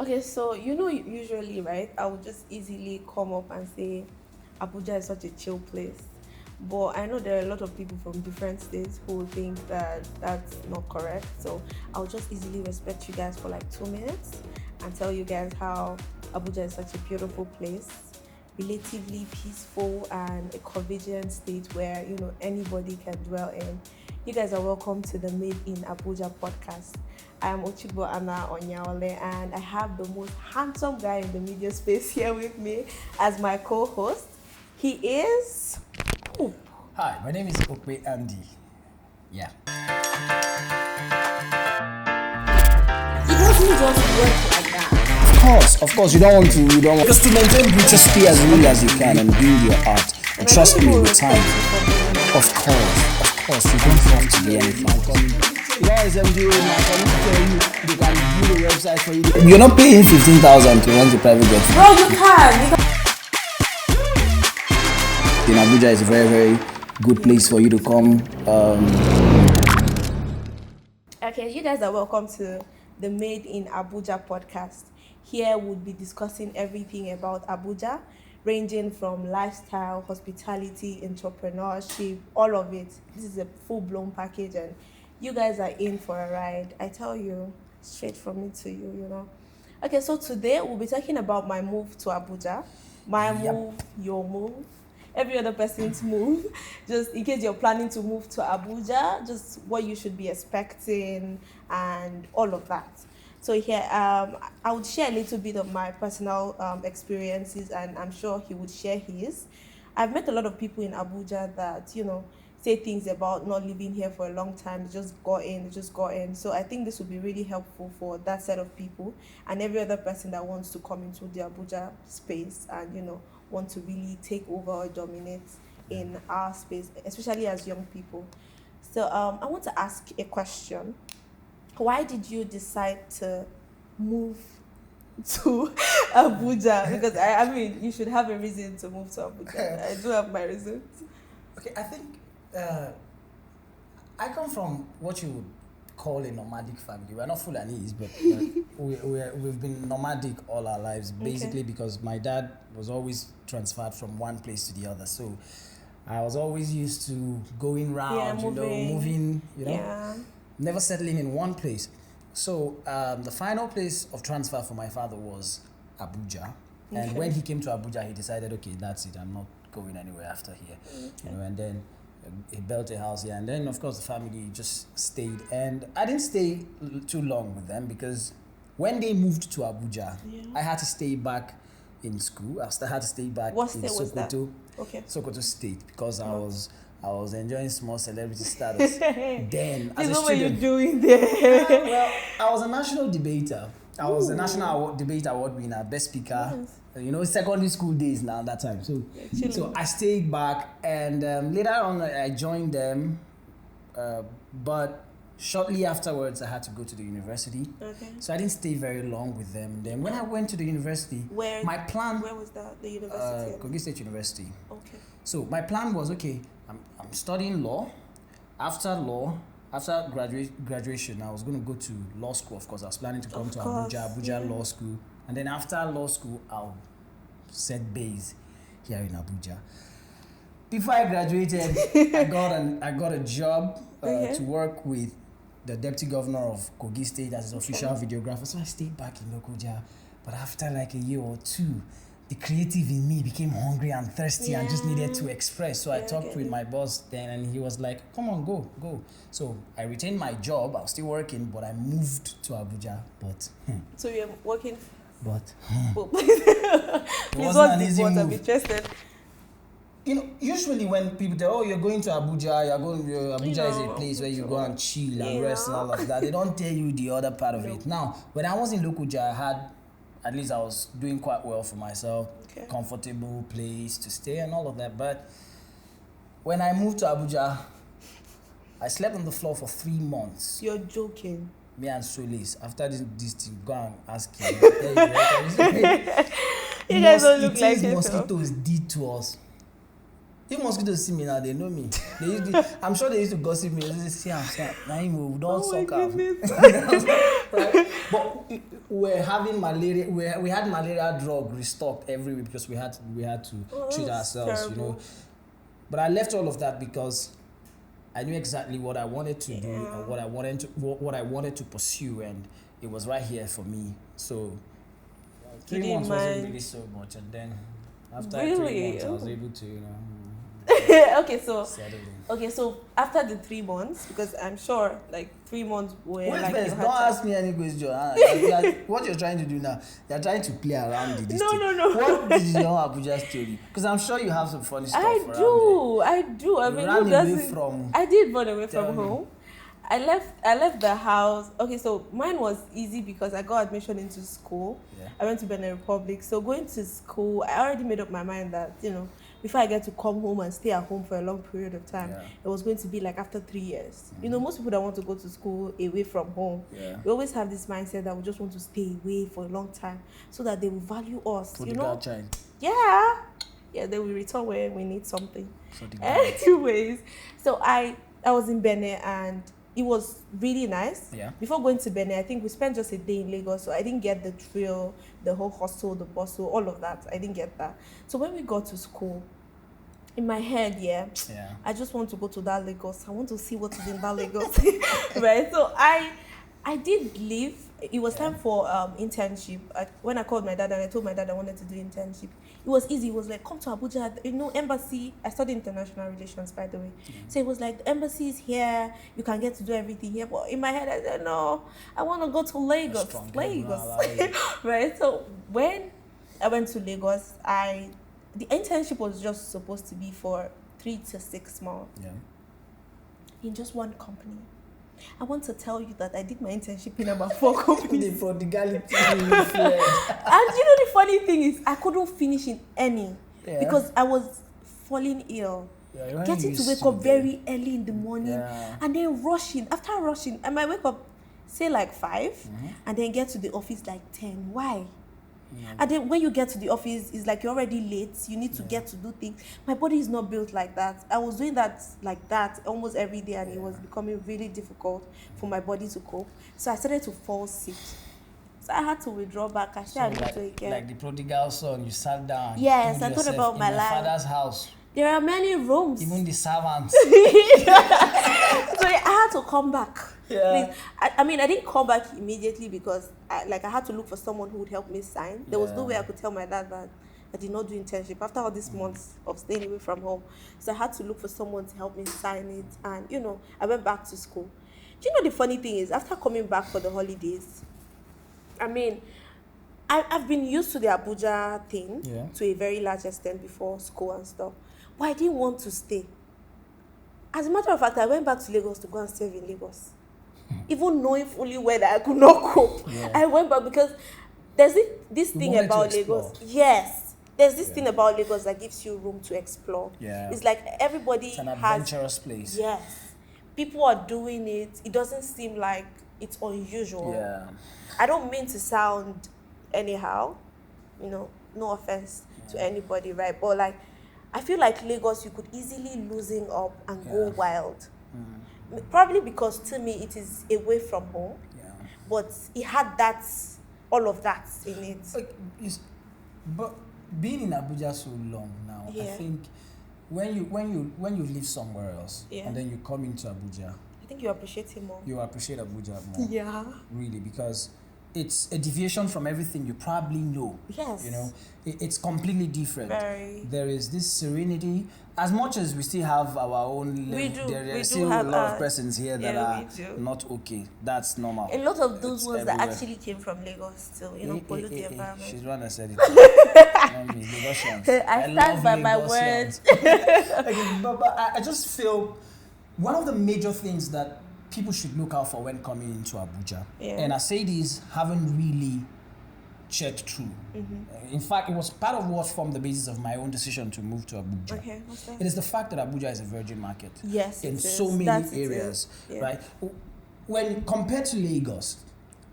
Okay, so usually, right, I would just easily come up and say Abuja is such a chill place. But I know there are a lot of people from different states who think that that's not correct. So I'll just easily respect you guys for like 2 minutes and tell you guys how Abuja is such a beautiful place, relatively peaceful and a convenient state where anybody can dwell in. You guys are welcome to the Made in Abuja podcast. I am Ochibo Anna Onyaole, and I have the most handsome guy in the media space here with me as my co-host. He is Hope. Hi, my name is Okwe Andy. Yeah. It doesn't just work like that. Of course, you don't want just to maintain just be as real as you can and build your art. And And I trust think me, people with time, respect you for being of course, you don't have to be anything. Guys, I'm doing I can tell you, they can build a website for you. You're not paying 15,000 to rent a private jet. Bro, you can. In Abuja is a very, very good place for you to come. Okay, you guys are welcome to the Made in Abuja podcast. Here we'll be discussing everything about Abuja, ranging from lifestyle, hospitality, entrepreneurship, all of it. This is a full-blown package, and you guys are in for a ride. I tell you, straight from me to you. Okay, so today we'll be talking about my move to Abuja. My Yep. move, your move, every other person's move. Just in case you're planning to move to Abuja, just what you should be expecting and all of that. So here, I would share a little bit of my personal experiences, and I'm sure he would share his. I've met a lot of people in Abuja that say things about not living here for a long time. They just got in. So I think this would be really helpful for that set of people and every other person that wants to come into the Abuja space and want to really take over or dominate in our space, especially as young people. So I want to ask a question. Why did you decide to move to Abuja? Because I mean, you should have a reason to move to Abuja. I do have my reasons. Okay, I think uh, I come from what you would call a nomadic family. We're not Fulanese, but we've been nomadic all our lives, basically because my dad was always transferred from one place to the other. So I was always used to going round, moving, Yeah. never settling in one place. So the final place of transfer for my father was Abuja. And when he came to Abuja, he decided, okay, that's it. I'm not going anywhere after here. And then he built a house here. And then, of course, the family just stayed. And I didn't stay too long with them because when they moved to Abuja, I had to stay back in school. I had to stay back What in state was that? Sokoto. Okay. Sokoto State, because I was enjoying small celebrity status. Then, as a What were you student, doing there? well, I was a national debater. I was a national debate award winner, best speaker. Secondary school days now that time. So I stayed back, and later on I joined them, but shortly afterwards I had to go to the university. Okay. So I didn't stay very long with them. Then when I went to the university, Where plan. was that? The university? Kogi State University. Okay. So my plan was, okay, I'm studying law. After graduation, I was going to go to law school. Of course, I was planning to come to Abuja Law School. And then after law school, I'll set base here in Abuja. Before I graduated, I got a job to work with the deputy governor of Kogi State as his official videographer. So I stayed back in Lokoja. But after like a year or two, the creative in me became hungry and thirsty and just needed to express. So I talked with my boss then, and he was like, come on, go. So I retained my job. I was still working, but I moved to Abuja. But So you're working. but Please, wasn't an what's easy the I'm move. interested. Usually when people tell, oh, you're going to Abuja, Abuja is a place where you go and chill and rest and all of that. They don't tell you the other part of it. Now, when I was in Lokoja, at least I was doing quite well for myself, comfortable place to stay and all of that. But when I moved to Abuja, I slept on the floor for 3 months. You're joking. Me and Solis, after this thing, go and ask him. You guys don't look like things yourself. mosquitoes did to us. If mosquitoes see me now, they know me. I'm sure they used to gossip me. They say, Naim, we don't suck up. Right? But we're having malaria. We had malaria drug restocked every week because we had to treat ourselves, terrible. you know. But I left all of that because I knew exactly what I wanted to do and what I wanted to pursue, and it was right here for me. So 3 months wasn't really so much, and then after 3 months, I was able to, Okay, so after the 3 months, because I'm sure like 3 months were wait like first, don't ask me any question. What you're trying to do now, you're trying to play around with this thing. No. What is your Abuja story? Because I'm sure you have some funny stuff I around do. I You mean, ran who away doesn't? from- I did run away Tell from me. home. I left the house. Okay, so mine was easy because I got admission into school. Yeah. I went to Benin Republic. So going to school, I already made up my mind that, before I get to come home and stay at home for a long period of time, it was going to be like after 3 years. Most people that want to go to school away from home, we always have this mindset that we just want to stay away for a long time so that they will value us. Child. Yeah, they will return when we need something. Anyways, so I was in Benin and it was really nice. Yeah. Before going to Benin, I think we spent just a day in Lagos, so I didn't get the thrill, the whole hustle, the bustle, all of that. I didn't get that. So when we got to school, in my head, I just want to go to that Lagos. I want to see what is in that Lagos. Right? So I did leave. It was time for internship. When I called my dad and I told my dad I wanted to do internship, it was easy. It was like, come to Abuja, embassy. I studied international relations, by the way. So it was like, the embassy is here. You can get to do everything here. But in my head, I said, no, I want to go to Lagos. Right? So when I went to Lagos, the internship was just supposed to be for 3 to 6 months. Yeah. In just one company. I want to tell you that I did my internship in about 4 companies. The prodigality fled. And the funny thing is, I couldn't finish in any because I was falling ill. Getting to wake up very early in the morning and then rushing. After rushing, I might wake up, say like 5, and then get to the office like 10. Why? And then when you get to the office, it's like you're already late. You need to get to do things. My body is not built like that. I was doing that like that almost every day, and it was becoming really difficult for my body to cope. So I started to fall sick. So I had to withdraw back. I said, I need to again. Like the prodigal son, you sat down. Yes, I thought about my life. Father's house. There are many rooms. Even the servants. So I had to come back. Yeah. I mean, I didn't come back immediately because I had to look for someone who would help me sign. There was no way I could tell my dad that I did not do internship after all these months of staying away from home. So I had to look for someone to help me sign it. And, I went back to school. Do you know the funny thing is, after coming back for the holidays, I mean, I've been used to the Abuja thing to a very large extent before school and stuff. But I didn't want to stay. As a matter of fact, I went back to Lagos to go and serve in Lagos. Even knowing fully well that I could not cope. I went back because there's this thing about Lagos. Yes. There's this thing about Lagos that gives you room to explore. Yeah. It's like everybody It's an adventurous place. Yes. People are doing it. It doesn't seem like it's unusual. Yeah. I don't mean to sound anyhow, no offense to anybody, right? But like, I feel like Lagos, you could easily loosen up and go wild. Probably because to me it is away from home, but it had all of that in it. But being in Abuja so long now, I think when you live somewhere else and then you come into Abuja, I think you appreciate it more. You appreciate Abuja more. Yeah. Really, because it's a deviation from everything you probably know. Yes. It's completely different. Very. There is this serenity. As much as we still have our own level, there are still a lot of persons here that are not okay. That's normal. A lot of those ones that actually came from Lagos still, pollute the environment. She's one that said it. Not me, Lagosians. I stand by my word. But I just feel one of the major things that people should look out for when coming into Abuja, and I say this having really checked through. In fact, it was part of what formed the basis of my own decision to move to Abuja. Okay, what's that? It is the fact that Abuja is a virgin market. Yes, in so many areas, right? When compared to Lagos,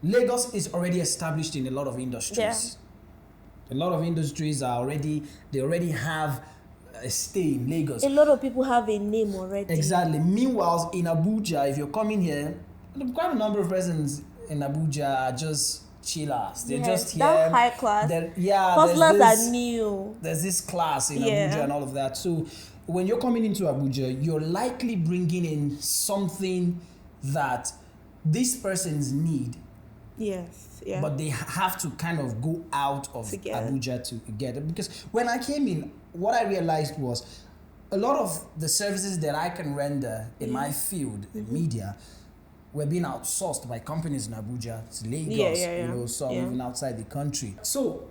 Lagos is already established in a lot of industries. A lot of industries are already have stay in Lagos. A lot of people have a name already. Exactly. Meanwhile, in Abuja, if you're coming here, quite a number of persons in Abuja are just chillers. They're just here. That high class. Hustlers are new. There's this class in Abuja and all of that. So when you're coming into Abuja, you're likely bringing in something that these persons need. Yes, yeah. But they have to kind of go out of Abuja to get it. Because when I came in, what I realized was a lot of the services that I can render in my field, in media, were being outsourced by companies in Abuja to Lagos, some even outside the country. So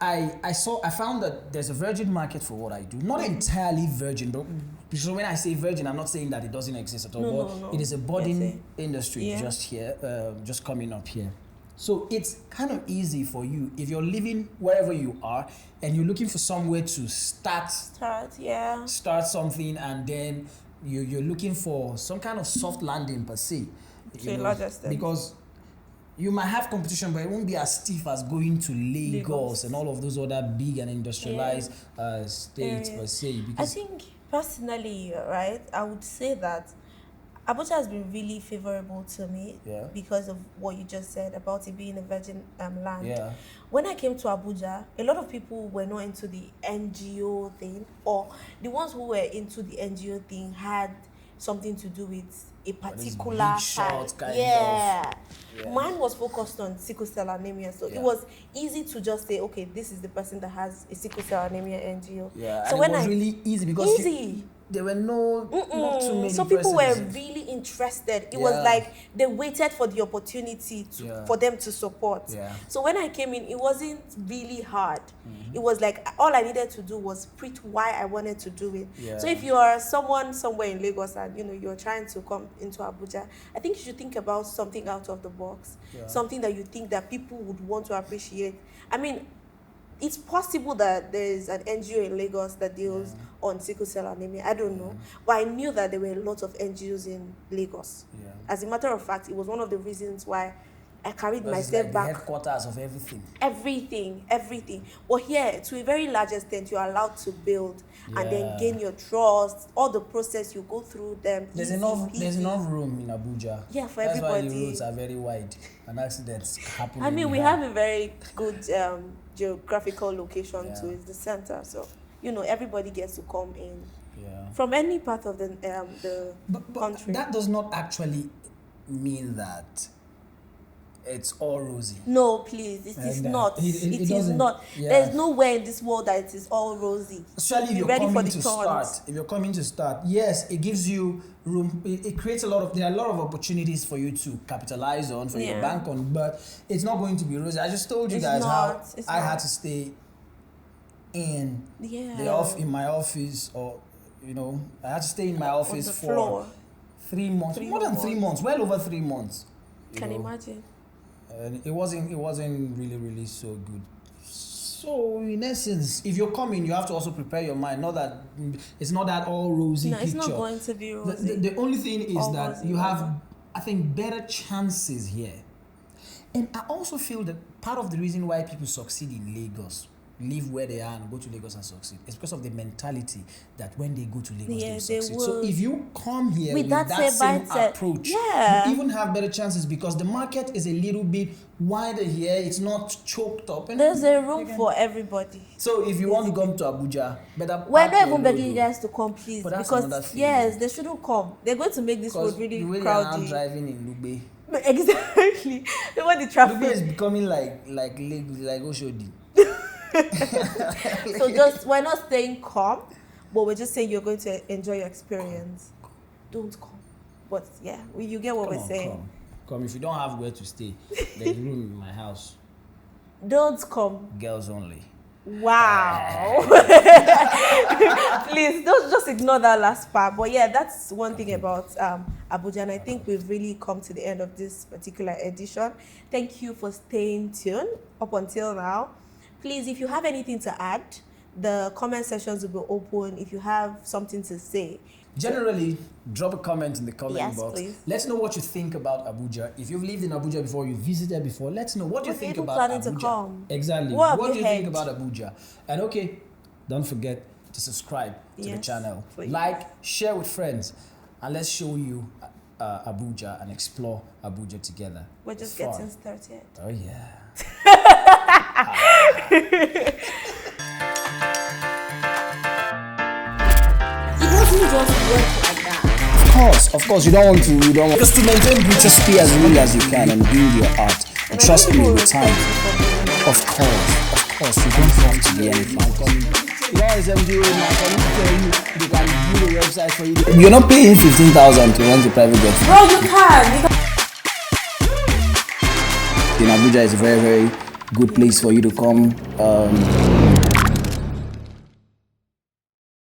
I found that there's a virgin market for what I do. Not entirely virgin, but because when I say virgin, I'm not saying that it doesn't exist at all. No. It is a budding industry just here, just coming up here. So it's kind of easy for you if you're living wherever you are and you're looking for somewhere to start something, and then you're looking for some kind of soft landing per se. To a large extent. Because you might have competition, but it won't be as stiff as going to Lagos and all of those other big and industrialized states per se. Because I think personally, right, I would say that Abuja has been really favorable to me because of what you just said about it being a virgin land. Yeah. When I came to Abuja, a lot of people were not into the NGO thing, or the ones who were into the NGO thing had something to do with a particular kind of. Mine was focused on sickle cell anemia, so it was easy to just say, okay, this is the person that has a sickle cell anemia NGO. Yeah, so and when it was really easy because there were not too many. So people were really interested. It was like they waited for the opportunity for them to support. Yeah. So when I came in, it wasn't really hard. It was like all I needed to do was preach why I wanted to do it. Yeah. So if you are someone somewhere in Lagos and you're trying to come into Abuja, I think you should think about something out of the box, something that you think that people would want to appreciate. I mean, it's possible that there's an NGO in Lagos that deals on sickle cell anemia. I don't know. But I knew that there were a lot of NGOs in Lagos. Yeah. As a matter of fact, it was one of the reasons why I carried myself back. The headquarters of everything. Everything. But here, to a very large extent, you're allowed to build and then gain your trust. All the process you go through them. There's enough room in Abuja. Yeah, for That's everybody. That's why the roads are very wide and accidents happen. I mean, we have a very good geographical location to it, the center. So, everybody gets to come in from any part of the country. That does not actually mean that it's all rosy. No, please, it is not. It is not. Yeah. There's nowhere in this world that it is all rosy. Especially if you're coming to start. Yes, it gives you room. It creates there are a lot of opportunities for you to capitalize on, for your bank on, but it's not going to be rosy. I just told you guys how I had to stay in in my office, or I had to stay in my office for 3 months, more than 3 months, well over 3 months. Can you imagine? And it wasn't really so good. So in essence, if you're coming, you have to also prepare your mind. It's not that all rosy picture. It's not going to be rosy. The only thing is all that you have, I think, better chances here. And I also feel that part of the reason why people succeed in Lagos, live where they are and go to Lagos and succeed, it's because of the mentality that when they go to Lagos, they succeed. So if you come here with that same approach, you even have better chances because the market is a little bit wider here. It's not choked up. And there's a room for everybody. So if you want to come to Abuja, we're not even begging you guys to come, please. Because they shouldn't come. They're going to make this road really crowded. They are now driving in Lugbe. Exactly. They want the traffic. Lugbe is becoming like Oshodi. So we're not saying come, but we're just saying you're going to enjoy your experience. Don't come. But you get what we're saying. Come. If you don't have where to stay, there's room in my house. Don't come. Girls only. Wow. Please don't just ignore that last part. But that's one thing about Abuja, and I think we've really come to the end of this particular edition. Thank you for staying tuned up until now. Please, if you have anything to add, the comment sections will be open if you have something to say. Generally, drop a comment in the comment box. Please. Let's know what you think about Abuja. If you've lived in Abuja before, you visited before, let's know what you think about Abuja. To come. Exactly. What do you think about Abuja? And don't forget, to subscribe to the Yes, channel. please. Like, share with friends, and let's show you Abuja and explore Abuja together. We're just It's fun. getting started. Oh yeah. It doesn't just work like that. Of course, you don't want to, Just to maintain beauty, just be as real as you can and build your art. And trust me, with time, of course, you don't have to be anything. You're not paying 15,000 to rent a private jet. Bro, you can. In Abuja is a very, very good place for you to come.